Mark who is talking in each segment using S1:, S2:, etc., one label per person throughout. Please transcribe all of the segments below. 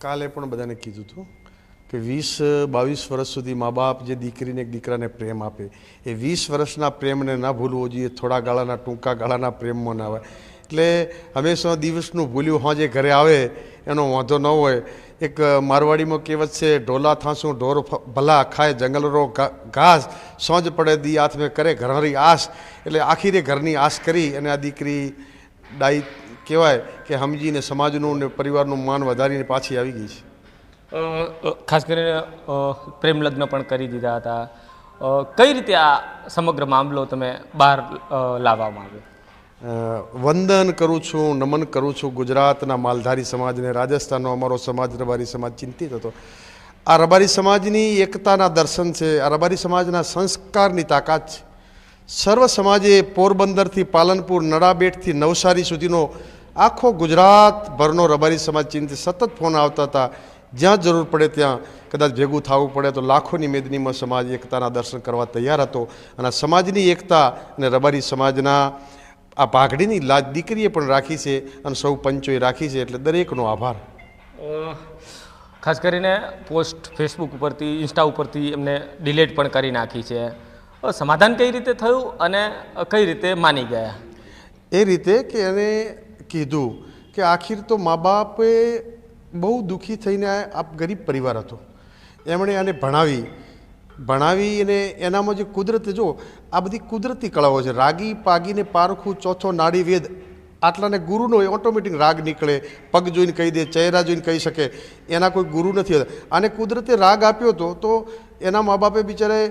S1: કાલે પણ બધાને કીધું હતું કે 20-22 વર્ષ સુધી મા બાપ જે દીકરીને એક દીકરાને પ્રેમ આપે એ 20 વર્ષના પ્રેમને ના ભૂલવો જોઈએ, થોડા ગાળાના ટૂંકા ગાળાના પ્રેમમાં ના આવે. એટલે હંમેશા દિવસનું ભૂલ્યું હા જે ઘરે આવે એનો વાંધો ન હોય. એક મારવાડીમાં કહેવત છે, ઢોલા થાંસું ઢોર ભલા ખાય જંગલરો ઘાસ, સોંજ પડે દી હાથ મેં કરે ઘરની આશ. એટલે આખીરે ઘરની આશ કરી અને આ દીકરી ડાઈ કહેવાય કે સમજીને સમાજનું ને પરિવારનું માન વધારીને પાછી આવી ગઈ છે.
S2: ખાસ કરીને પ્રેમ લગ્ન પણ કરી દીધા હતા. કઈ રીતે આ સમગ્ર મામલો તમે બહાર લાવવામાં આવ્યો?
S1: વંદન કરું છું, નમન કરું છું ગુજરાતના માલધારી સમાજને. રાજસ્થાનનો અમારો સમાજ રબારી સમાજ ચિંતિત હતો. આ રબારી સમાજની એકતાના દર્શન છે, આ રબારી સમાજના સંસ્કારની તાકાત છે. સર્વ સમાજે પોરબંદરથી પાલનપુર, નડાબેટથી નવસારી સુધીનો આખો ગુજરાતભરનો રબારી સમાજ ચિંતિત. સતત ફોન આવતા હતા, જ્યાં જરૂર પડે ત્યાં કદાચ ભેગું થવું પડે તો લાખોની મેદનીમાં સમાજ એકતાના દર્શન કરવા તૈયાર હતો. અને સમાજની એકતા અને રબારી સમાજના આ પાઘડીની લાજ દીકરીએ પણ રાખી છે અને સૌ પંચોએ રાખી છે. એટલે દરેકનો આભાર.
S2: ખાસ કરીને પોસ્ટ ફેસબુક ઉપરથી, ઇન્સ્ટા ઉપરથી એમને ડિલીટ પણ કરી નાખી છે. સમાધાન કઈ રીતે થયું અને કઈ રીતે માની ગયા?
S1: એ રીતે કે એને કીધું કે આખીર તો મા બાપે બહુ દુઃખી થઈને, આ ગરીબ પરિવાર હતો, એમણે આને ભણાવી અને એનામાં જે કુદરત, જો આ બધી કુદરતી કળાઓ છે, રાગી પાગીને પારખું ચોથો નાડી વેદ, આટલાને ગુરુનો ઓટોમેટિક રાગ નીકળે, પગ જોઈને કહી દે, ચહેરા જોઈને કહી શકે, એના કોઈ ગુરુ નથી હતા. આને કુદરતે રાગ આપ્યો હતો તો એના મા બાપે બિચારે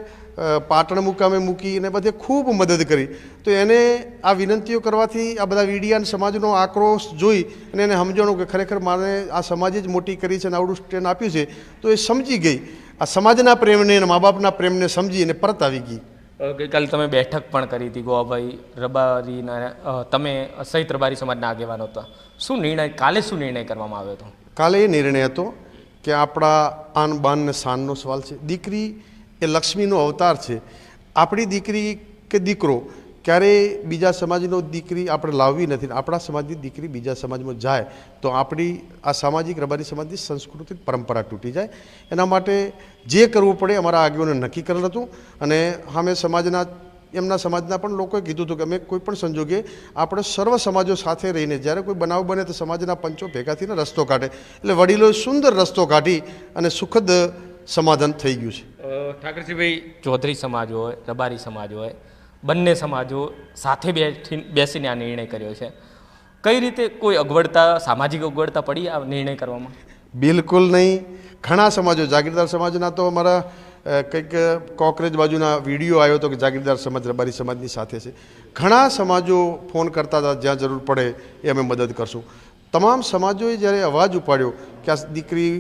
S1: પાટણ મુકામે મૂકી અને બધે ખૂબ મદદ કરી. તો એને આ વિનંતીઓ કરવાથી આ બધા વીડિયાન સમાજનો આક્રોશ જોઈ અને એને સમજણું કે ખરેખર મારે આ સમાજે જ મોટી કરી છે અને આવડું સ્ટેન્ડ આપ્યું છે. તો એ સમજી ગઈ, આ સમાજના પ્રેમને અને મા બાપના પ્રેમને સમજી અને પરત આવી ગઈ.
S2: ગઈકાલે તમે બેઠક પણ કરી હતી ગોવાભાઈ રબારીના, તમે સહિત રબારી સમાજના આગેવાનો હતા. શું નિર્ણય, કાલે શું નિર્ણય કરવામાં આવ્યો હતો? કાલે
S1: એ નિર્ણય હતો કે આપણા આન બાન ને શાનનો સવાલ છે. દીકરી એ લક્ષ્મીનો અવતાર છે. આપણી દીકરી કે દીકરો ક્યારેય બીજા સમાજનો દીકરી આપણે લાવવી નથી. આપણા સમાજની દીકરી બીજા સમાજમાં જાય તો આપણી આ સામાજિક રબારી સમાજની સંસ્કૃતિ પરંપરા તૂટી જાય. એના માટે જે કરવું પડે અમારા આગેવાને નક્કી કરેલ હતું. અને અમે એમના સમાજના પણ લોકોએ કીધું હતું કે અમે કોઈ પણ સંજોગે આપણે સર્વ સમાજો સાથે રહીને જ્યારે કોઈ બનાવ બને તો સમાજના પંચો ભેગા થઈને રસ્તો કાઢે. એટલે વડીલોએ સુંદર રસ્તો કાઢી અને સુખદ સમાધાન થઈ ગયું છે.
S2: ઠાકરજીભાઈ, ચૌધરી સમાજ હોય, રબારી સમાજ હોય, બંને સમાજો સાથે બેસીને આ નિર્ણય કર્યો છે. કઈ રીતે કોઈ અગવડતા, સામાજિક અગવડતા પડી આ નિર્ણય કરવામાં?
S1: બિલકુલ નહીં. ઘણા સમાજો, જાગીરદાર સમાજના તો અમારા કંઈક કોકરેજ બાજુના વિડીયો આવ્યો હતો કે જાગીરદાર સમાજ રબારી સમાજની સાથે છે. ઘણા સમાજો ફોન કરતા હતા, જ્યાં જરૂર પડે એ અમે મદદ કરશું. તમામ સમાજોએ જ્યારે અવાજ ઉપાડ્યો કે આ દીકરી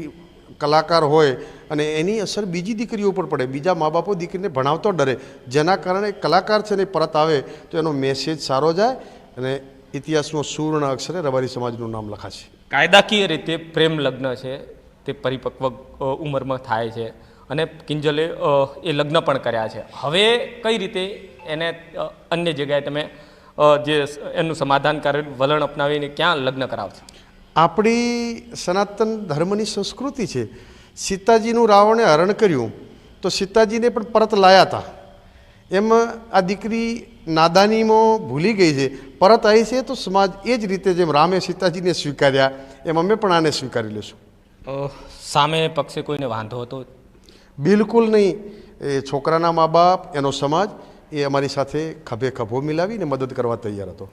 S1: કલાકાર હોય અને એની અસર બીજી દીકરીઓ પર પડે, બીજા મા બાપો દીકરીને ભણાવતો ડરે, જેના કારણે કલાકાર છે ને પરત આવે તો એનો મેસેજ સારો જાય અને ઇતિહાસનો સુવર્ણ અક્ષરે રબારી સમાજનું નામ લખાશે.
S2: કાયદાકીય રીતે પ્રેમ લગ્ન છે તે પરિપક્વ ઉંમરમાં થાય છે અને કિંજલે એ લગ્ન પણ કર્યા છે. હવે કઈ રીતે એને અન્ય જગ્યાએ તમે જે એનું સમાધાનકારી વલણ અપનાવીને ક્યાં લગ્ન કરાવશો?
S1: આપણી સનાતન ધર્મની સંસ્કૃતિ છે. સીતાજીનું રાવણે હરણ કર્યું તો સીતાજીને પણ પરત લાયા હતા. એમ આ દીકરી નાદાનીમાં ભૂલી ગઈ છે, પરત આવી છે તો સમાજ એ જ રીતે જેમ રામે સીતાજીને સ્વીકાર્યા એમ અમે પણ આને સ્વીકારી લઈશું.
S2: સામે પક્ષે કોઈને વાંધો હતો?
S1: બિલકુલ નહીં. એ છોકરાના મા બાપ, એનો સમાજ એ અમારી સાથે ખભે ખભો મિલાવીને મદદ કરવા તૈયાર હતો.